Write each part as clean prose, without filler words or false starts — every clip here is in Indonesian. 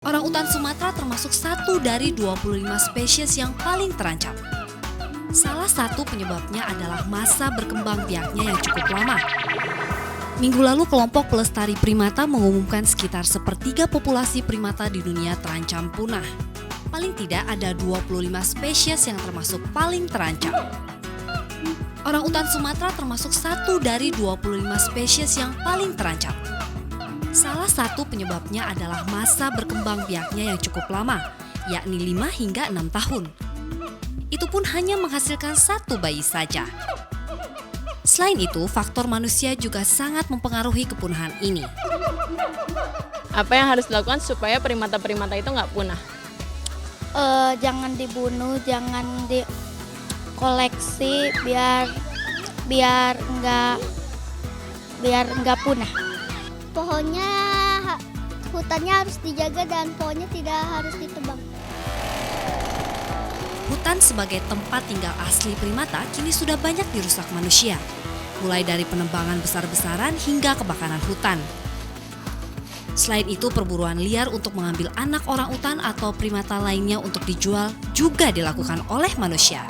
Orangutan Sumatera termasuk satu dari 25 spesies yang paling terancam. Salah satu penyebabnya adalah masa berkembang biaknya yang cukup lama. Minggu lalu kelompok pelestari primata mengumumkan sekitar sepertiga populasi primata di dunia terancam punah. Paling tidak ada 25 spesies yang termasuk paling terancam. Orangutan Sumatera termasuk satu dari 25 spesies yang paling terancam. Salah satu penyebabnya adalah masa berkembang biaknya yang cukup lama, yakni 5 hingga 6 tahun. Itu pun hanya menghasilkan satu bayi saja. Selain itu, faktor manusia juga sangat mempengaruhi kepunahan ini. Apa yang harus dilakukan supaya primata-primata itu nggak punah? Jangan dibunuh, jangan dikoleksi biar nggak punah. Pohonnya, hutannya harus dijaga dan pohonnya tidak harus ditebang. Hutan sebagai tempat tinggal asli primata kini sudah banyak dirusak manusia, mulai dari penebangan besar-besaran hingga kebakaran hutan. Selain itu, perburuan liar untuk mengambil anak orangutan atau primata lainnya untuk dijual juga dilakukan oleh manusia.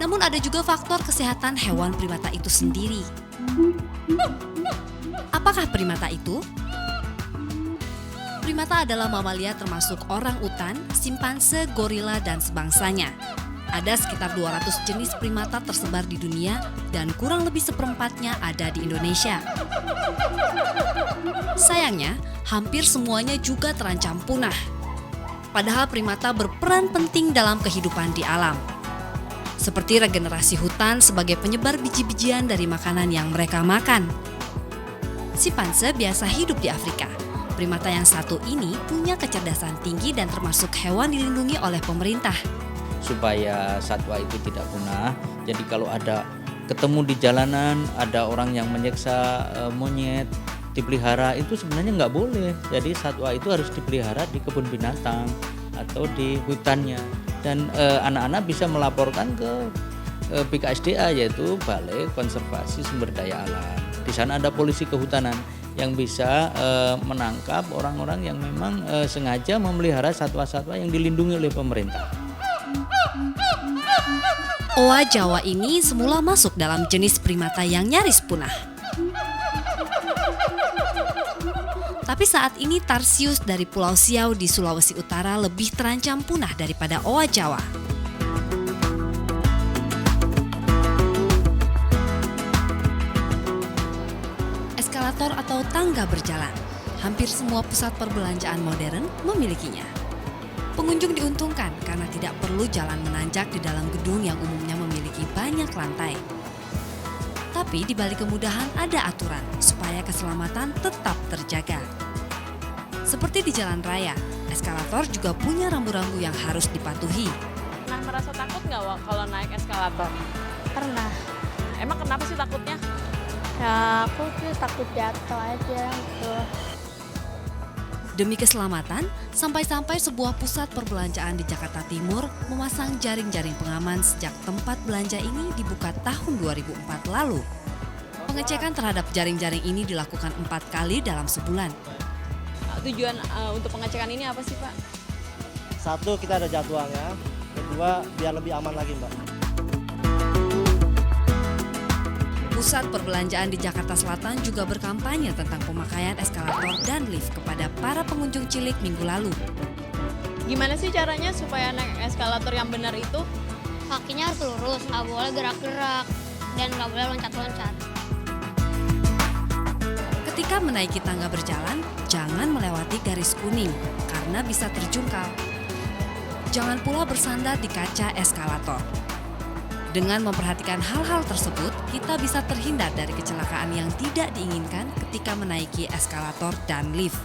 Namun ada juga faktor kesehatan hewan primata itu sendiri. Apakah primata itu? Primata adalah mamalia termasuk orangutan, simpanse, gorila, dan sebangsanya. Ada sekitar 200 jenis primata tersebar di dunia dan kurang lebih seperempatnya ada di Indonesia. Sayangnya, hampir semuanya juga terancam punah. Padahal primata berperan penting dalam kehidupan di alam. Seperti regenerasi hutan sebagai penyebar biji-bijian dari makanan yang mereka makan. Simpanse biasa hidup di Afrika. Primata yang satu ini punya kecerdasan tinggi dan termasuk hewan dilindungi oleh pemerintah. Supaya satwa itu tidak punah, jadi kalau ada ketemu di jalanan, ada orang yang menyiksa monyet, dipelihara, itu sebenarnya nggak boleh. Jadi satwa itu harus dipelihara di kebun binatang atau di hutannya. Dan anak-anak bisa melaporkan ke BKSDA, yaitu Balai Konservasi Sumber Daya Alam. Di sana ada polisi kehutanan yang bisa menangkap orang-orang yang memang sengaja memelihara satwa-satwa yang dilindungi oleh pemerintah. Oa Jawa ini semula masuk dalam jenis primata yang nyaris punah. Tapi saat ini Tarsius dari Pulau Siau di Sulawesi Utara lebih terancam punah daripada oa Jawa. Eskalator atau tangga berjalan, hampir semua pusat perbelanjaan modern memilikinya. Pengunjung diuntungkan karena tidak perlu jalan menanjak di dalam gedung yang umumnya memiliki banyak lantai. Tapi di balik kemudahan ada aturan supaya keselamatan tetap terjaga. Seperti di jalan raya, eskalator juga punya rambu-rambu yang harus dipatuhi. Pernah merasa takut nggak Wak, kalau naik eskalator? Pernah. Emang kenapa sih takutnya? Ya aku sih takut jatuh aja gitu. Demi keselamatan, sampai-sampai sebuah pusat perbelanjaan di Jakarta Timur memasang jaring-jaring pengaman sejak tempat belanja ini dibuka tahun 2004 lalu. Pengecekan terhadap jaring-jaring ini dilakukan 4 kali dalam sebulan. Tujuan untuk pengecekan ini apa sih Pak? Satu, kita ada jadwalnya. Kedua, biar lebih aman lagi, Mbak. Pusat perbelanjaan di Jakarta Selatan juga berkampanye tentang pemakaian eskalator dan lift kepada para pengunjung cilik minggu lalu. Gimana sih caranya supaya naik eskalator yang benar itu? Kakinya harus lurus, nggak boleh gerak-gerak, dan nggak boleh loncat-loncat. Ketika menaiki tangga berjalan, jangan melewati garis kuning karena bisa terjungkal. Jangan pula bersandar di kaca eskalator. Dengan memperhatikan hal-hal tersebut, kita bisa terhindar dari kecelakaan yang tidak diinginkan ketika menaiki eskalator dan lift.